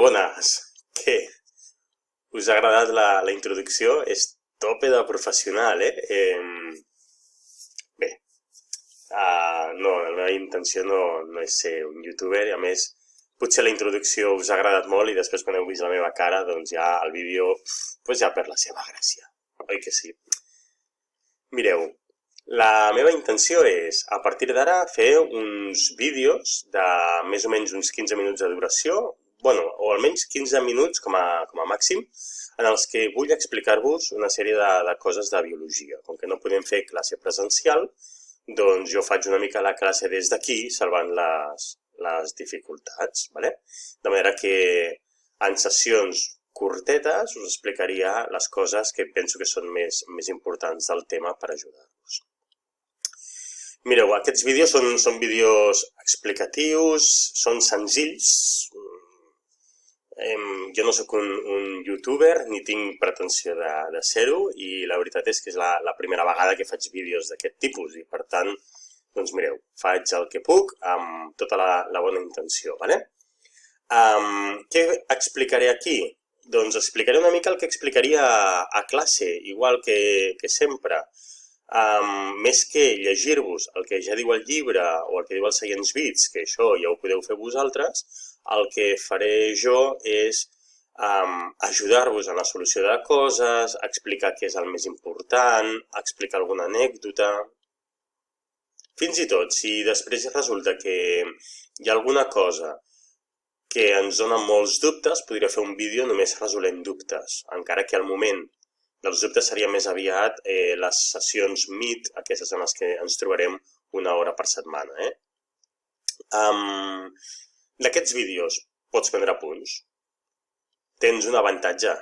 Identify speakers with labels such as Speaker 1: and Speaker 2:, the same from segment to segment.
Speaker 1: bones. Què? Us ha agradat la introducció? És tope de professional, Bé, no, la meva intenció no és ser un youtuber i a més potser la introducció us ha agradat molt i després quan heu vist la meva cara doncs ja el vídeo ja perd la seva gràcia, oi que sí? Mireu, la meva intenció és a partir d'ara fer uns vídeos de més o menys uns 15 minuts de duració, o almenys 15 minuts com a màxim, en els que vull explicar-vos una sèrie de coses de biologia. Com que no podem fer classe presencial, doncs jo faig una mica la classe des d'aquí, salvant les dificultats, ¿vale? De manera que en sessions curtetes us explicaria les coses que penso que són més importants del tema per ajudar-vos. Mireu, aquests vídeos són vídeos explicatius, són senzills. Jo no sóc un youtuber ni tinc pretensió de ser-ho i la veritat és que és la primera vegada que faig vídeos d'aquest tipus i per tant, doncs mireu, faig el que puc amb tota la bona intenció, ¿vale? Què explicaré aquí? Doncs explicaré una mica el que explicaria a classe, igual que sempre. Més que llegir-vos el que ja diu el llibre o el que diu el Science Beats, que això ja ho podeu fer vosaltres, el que faré jo és ajudar-vos en la solució de coses, explicar què és el més important, explicar alguna anècdota. Fins i tot, si després resulta que hi ha alguna cosa que ens dona molts dubtes, podria fer un vídeo només resolent dubtes, encara que al moment dels dubtes seria més aviat les sessions Meet, aquestes en les que ens trobarem una hora per setmana. D'aquests vídeos pots prendre apunts. Tens un avantatge,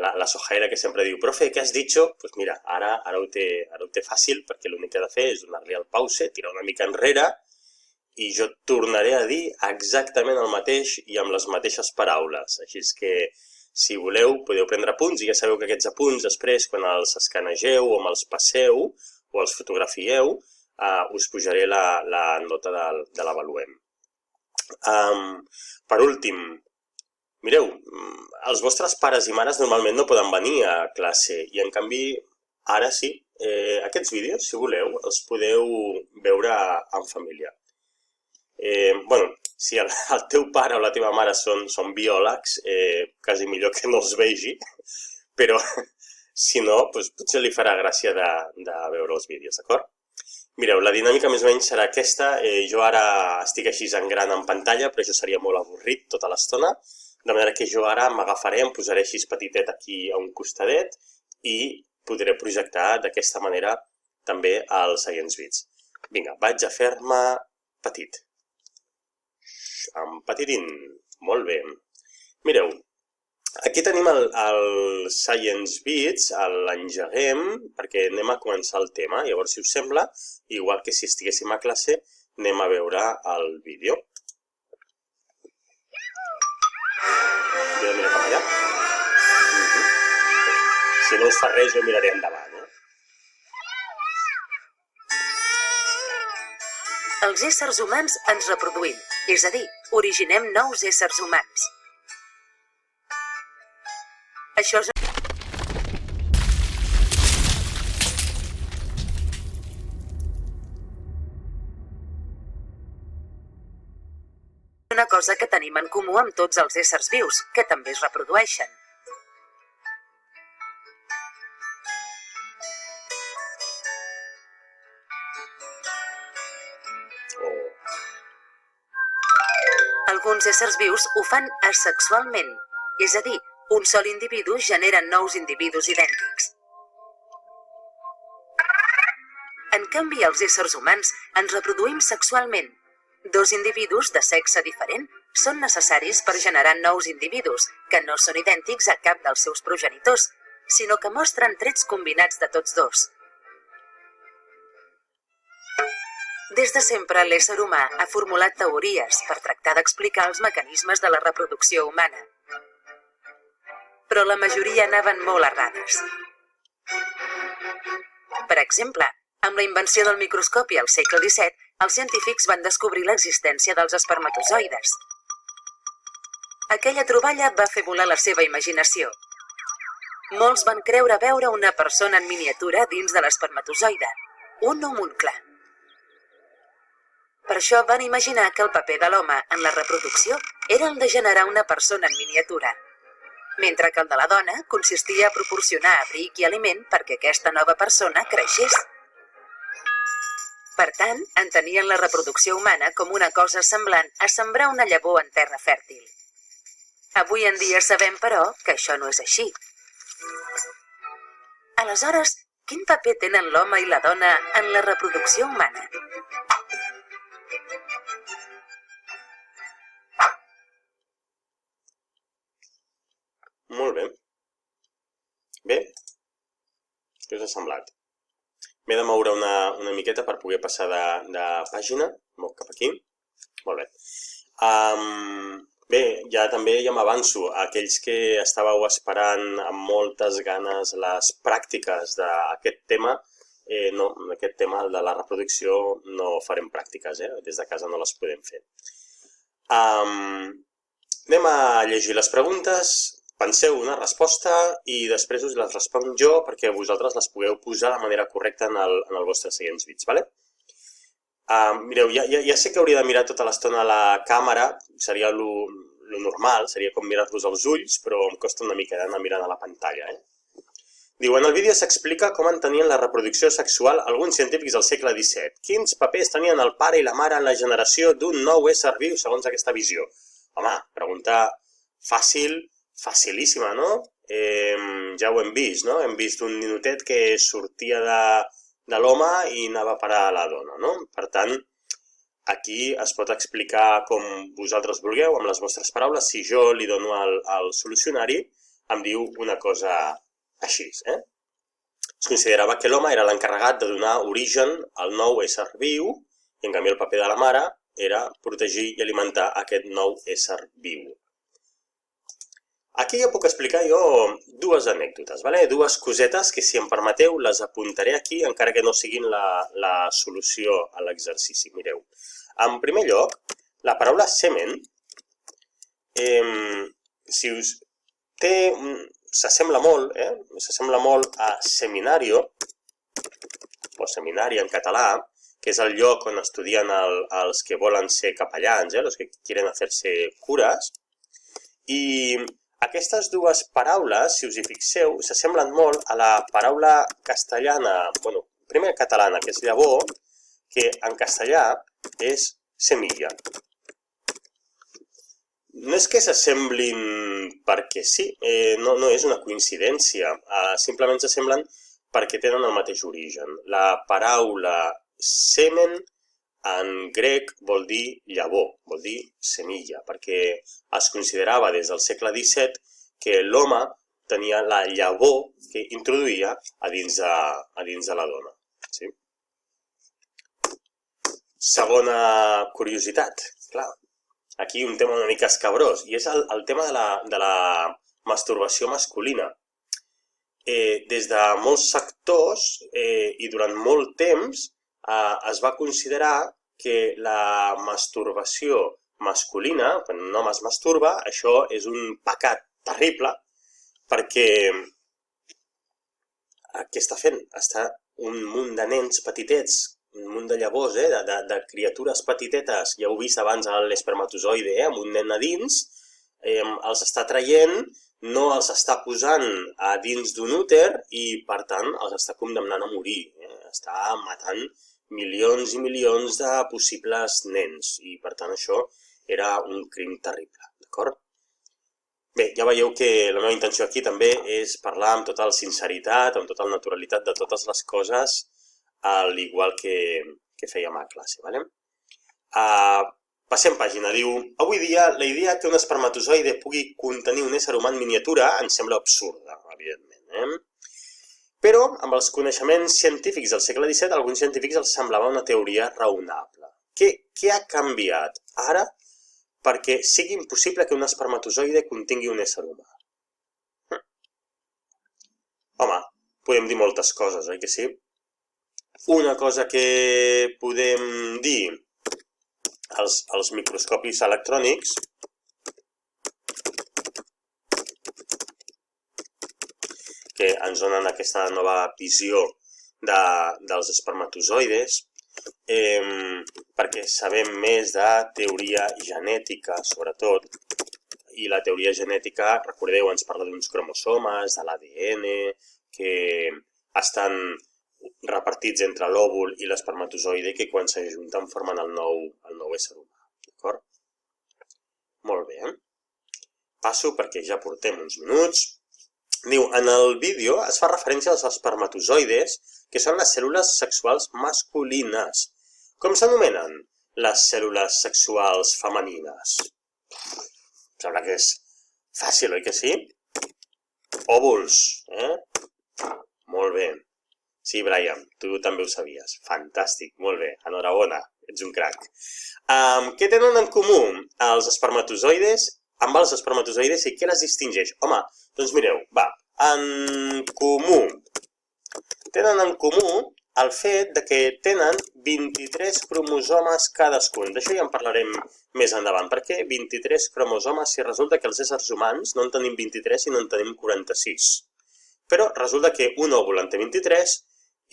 Speaker 1: La Sojaira que sempre diu, profe, què has dicho? Doncs mira, ara ho té fàcil perquè l'únic que ha de fer és donar-li al pause, tirar una mica enrere i jo tornaré a dir exactament el mateix i amb les mateixes paraules. Així que, si voleu, podeu prendre apunts i ja sabeu que aquests apunts després, quan els escanegeu o me'ls passeu o els fotografieu, us pujaré la nota de l'avaluem. Per últim, mireu, els vostres pares i mares normalment no poden venir a classe i en canvi, ara sí, aquests vídeos, si voleu, els podeu veure en família. Si el teu pare o la teva mare són biòlegs, quasi millor que no els vegi, però si no, potser li farà gràcia de veure els vídeos, d'acord? Mireu, la dinàmica més o menys serà aquesta. Jo ara estic així en gran en pantalla, però això seria molt avorrit tota l'estona. De manera que jo ara m'agafaré, em posaré així petitet aquí a un costadet i podré projectar d'aquesta manera també el Science Beats. Vinga, vaig a fer-me petit. Empetitint. Molt bé. Mireu, aquí tenim el Science Beats, l'engeguem perquè anem a començar el tema. Llavors, si us sembla, igual que si estiguéssim a classe, anem a veure el vídeo. Mira cap allà. Si no us fa res, jo miraré endavant.
Speaker 2: Els éssers humans ens reproduïm, és a dir, originem nous éssers humans. Això és una cosa que tenim en comú amb tots els éssers vius, que també es reprodueixen. Alguns éssers vius ho fan asexualment, és a dir, un sol individu genera nous individus idèntics. En canvi, els éssers humans ens reproduïm sexualment. Dos individus de sexe diferent són necessaris per generar nous individus, que no són idèntics a cap dels seus progenitors, sinó que mostren trets combinats de tots dos. Des de sempre, l'ésser humà ha formulat teories per tractar d'explicar els mecanismes de la reproducció humana. Però la majoria anaven molt errades. Per exemple, amb la invenció del microscopi al segle XVII, els científics van descobrir l'existència dels espermatozoides. Aquella troballa va fer volar la seva imaginació. Molts van creure veure una persona en miniatura dins de l'espermatozoide, un homuncle. Per això van imaginar que el paper de l'home en la reproducció era el de generar una persona en miniatura, mentre que el de la dona consistia a proporcionar abric i aliment perquè aquesta nova persona creixés. Per tant, entenien la reproducció humana com una cosa semblant a sembrar una llavor en terra fèrtil. Avui en dia sabem, però, que això no és així. Aleshores, quin paper tenen l'home i la dona en la reproducció humana?
Speaker 1: Molt bé. Bé, què us ha semblat? M'he de moure una miqueta per poder passar de pàgina. Mou cap aquí. Molt bé. Bé, també ja m'avanço. Aquells que estàveu esperant amb moltes ganes les pràctiques d'aquest tema, no, aquest tema de la reproducció no farem pràctiques, des de casa no les podem fer. Anem a llegir les preguntes. Penseu una resposta i després us les responc jo perquè vosaltres les pugueu posar de manera correcta en el vostre següents bits, d'acord? Mireu, ja sé que hauria de mirar tota l'estona a la càmera, seria lo normal, seria com mirar-vos als ulls, però em costa una mica anar mirant a la pantalla. Diu, en el vídeo s'explica com entenien la reproducció sexual alguns científics del segle XVII. Quins papers tenien el pare i la mare en la generació d'un nou ésser viu segons aquesta visió? Home, pregunta fàcil, facilíssima, no? Ja ho hem vist, no? Hem vist un ninotet que sortia de l'home i anava a parar a la dona, no? Per tant, aquí es pot explicar com vosaltres vulgueu, amb les vostres paraules. Si jo li dono al solucionari, em diu una cosa així, Es considerava que l'home era l'encarregat de donar origen al nou ésser viu i, en canvi, el paper de la mare era protegir i alimentar aquest nou ésser viu. Aquí ja puc explicar jo dues anècdotes, dues cosetes que, si em permeteu, les apuntaré aquí, encara que no siguin la solució a l'exercici. Mireu, en primer lloc, la paraula semen, si us s'assembla molt a seminario, o seminari en català, que és el lloc on estudien els que volen ser capellans, els que quieren hacer-se cures, i aquestes dues paraules, si us hi fixeu, s'assemblen molt a la paraula castellana, primer catalana, que és llavor, que en castellà és semilla. No és que s'assemblin perquè sí, no és una coincidència, simplement s'assemblen perquè tenen el mateix origen. La paraula semen en grec vol dir llavor, vol dir semilla, perquè es considerava des del segle XVII que l'home tenia la llavor que introduïa a dins de la dona. Segona curiositat, clar, aquí un tema una mica escabrós, i és el tema de la masturbació masculina. Des de molts sectors i durant molt temps es va considerar que la masturbació masculina, quan un home es masturba, això és un pecat terrible perquè què està fent? Està un munt de nens petitets, un munt de llavors, de criatures petitetes, ja heu vist abans l'espermatozoide, amb un nen a dins, els està traient, no els està posant a dins d'un úter i, per tant, els està condemnant a morir. Està matant milions i milions de possibles nens i, per tant, això era un crim terrible, d'acord? Bé, ja veieu que la meva intenció aquí també és parlar amb total sinceritat, amb total naturalitat de totes les coses, al igual que fèiem a classe, ¿vale? Passem pàgina, diu, avui dia la idea que un espermatozoide pugui contenir un ésser humà en miniatura ens sembla absurda, evidentment, Però, amb els coneixements científics del segle XVII, a alguns científics els semblava una teoria raonable. Què ha canviat ara perquè sigui impossible que un espermatozoide contingui un ésser humà? Home, podem dir moltes coses, oi que sí? Una cosa que podem dir als microscopis electrònics que ens donen aquesta nova visió dels espermatozoides, perquè sabem més de teoria genètica, sobretot, i la teoria genètica, recordeu, ens parla d'uns cromosomes, de l'ADN, que estan repartits entre l'òvul i l'espermatozoide, que quan s'ajunten formen el nou ésser humà. D'acord? Molt bé. Passo perquè ja portem uns minuts. Diu, en el vídeo es fa referència als espermatozoides, que són les cèl·lules sexuals masculines. Com s'anomenen les cèl·lules sexuals femenines? Sembla que és fàcil, oi que sí? Òvuls, Molt bé. Sí, Brian, tu també ho sabies. Fantàstic, molt bé. Enhorabona, ets un crac. Què tenen en comú els espermatozoides amb els espermatozoides i què les distingeix? Home, doncs mireu, va, en comú. Tenen en comú el fet que tenen 23 cromosomes cadascun. D'això ja en parlarem més endavant. Per què 23 cromosomes si resulta que els éssers humans no en tenim 23 i no en tenim 46? Però resulta que un òvul en té 23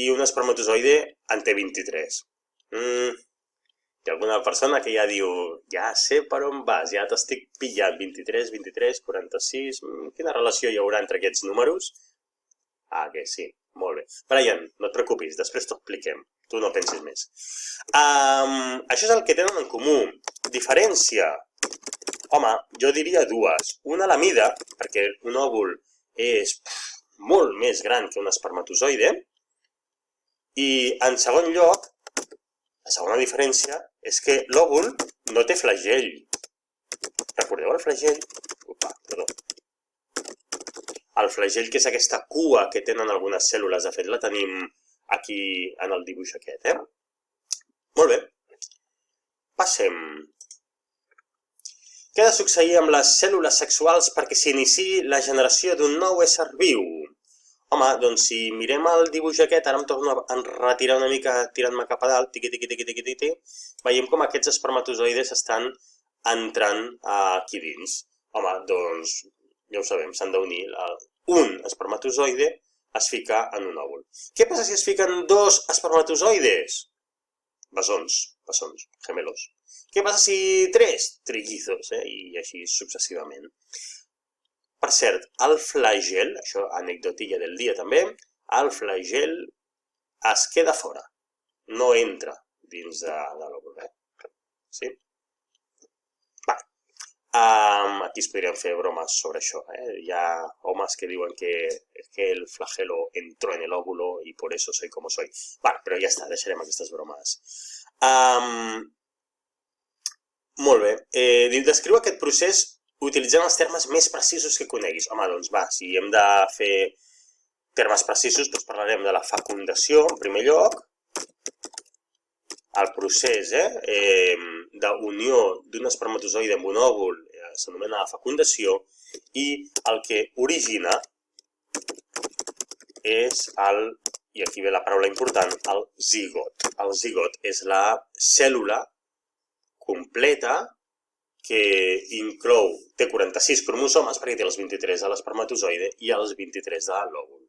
Speaker 1: i un espermatozoide en té 23. Hi ha alguna persona que ja diu, ja sé per on vas, ja t'estic pillant, 23, 23, 46, quina relació hi haurà entre aquests números? Ah, que sí, molt bé. Brian, no et preocupis, després t'ho expliquem, tu no pensis més. Això és el que tenen en comú. Diferència? Home, jo diria dues. Una la mida, perquè un òvul és molt més gran que un espermatozoide, i en segon lloc, la segona diferència és que l'òvul no té flagell. Recordeu el flagell? Perdó. El flagell, que és aquesta cua que tenen algunes cèl·lules, de fet la tenim aquí en el dibuix aquest, Molt bé. Passem. Què ha de succeir amb les cèl·lules sexuals perquè s'iniciï la generació d'un nou ésser viu? Home, doncs si mirem el dibuix aquest, ara em torno a retirar una mica tirant-me cap a dalt, tiqui, veiem com aquests espermatozoides estan entrant aquí dins. Home, doncs, ja ho sabem, s'han d'unir. Un espermatozoide es fica en un òvul. Què passa si es fiquen dos espermatozoides? Bessons, gemelos. Què passa si tres? Trillizos, i així successivament. Per cert, el flagel, això anecdotilla del dia també, el flagel es queda fora, no entra dins de l'òvul, Sí? Va, aquí es podrien fer bromes sobre això, Hi ha homes que diuen que el flagelo entró en el óvulo y por eso soy como soy. Va, però ja està, deixarem aquestes bromes. Molt bé, descriu aquest procés utilitzant els termes més precisos que coneguis. Home, doncs va, si hem de fer termes precisos, doncs parlarem de la fecundació, en primer lloc, el procés d'unió d'un espermatozoide amb un òvul s'anomena la fecundació, i el que origina és i aquí ve la paraula important, el zigot. El zigot és la cèl·lula completa que té 46 cromosomes, perquè té els 23 de l'espermatozoide i els 23 de l'òvul.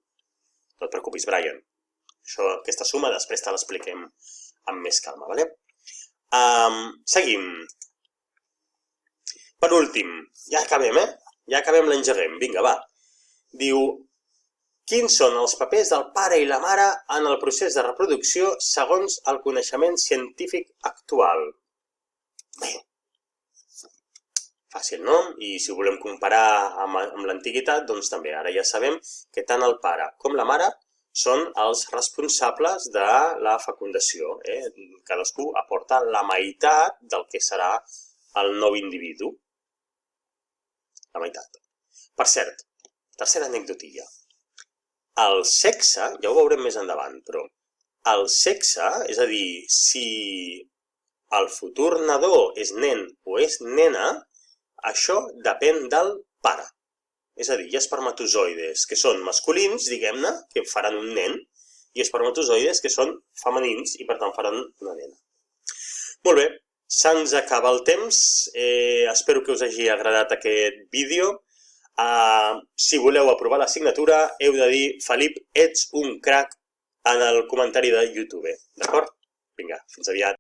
Speaker 1: No et preocupis, Brian. Aquesta suma després te l'expliquem amb més calma, vale? Seguim. Per últim, ja acabem, Ja acabem, l'engeguem. Vinga, va. Diu, quins són els papers del pare i la mare en el procés de reproducció segons el coneixement científic actual? Bé, fàcil, no? I si ho volem comparar amb l'antiguitat, doncs també ara ja sabem que tant el pare com la mare són els responsables de la fecundació. Cadascú aporta la meitat del que serà el nou individu. La meitat. Per cert, tercera anecdotilla. El sexe, ja ho veurem més endavant, però el sexe, és a dir, si el futur nadó és nen o és nena, això depèn del pare. És a dir, hi ha espermatozoides que són masculins, diguem-ne, que faran un nen, i espermatozoides que són femenins i per tant faran una nena. Molt bé, se'ns acaba el temps. Espero que us hagi agradat aquest vídeo. Si voleu aprovar la signatura, heu de dir Felip, ets un crac en el comentari de YouTube. D'acord? Vinga, fins aviat.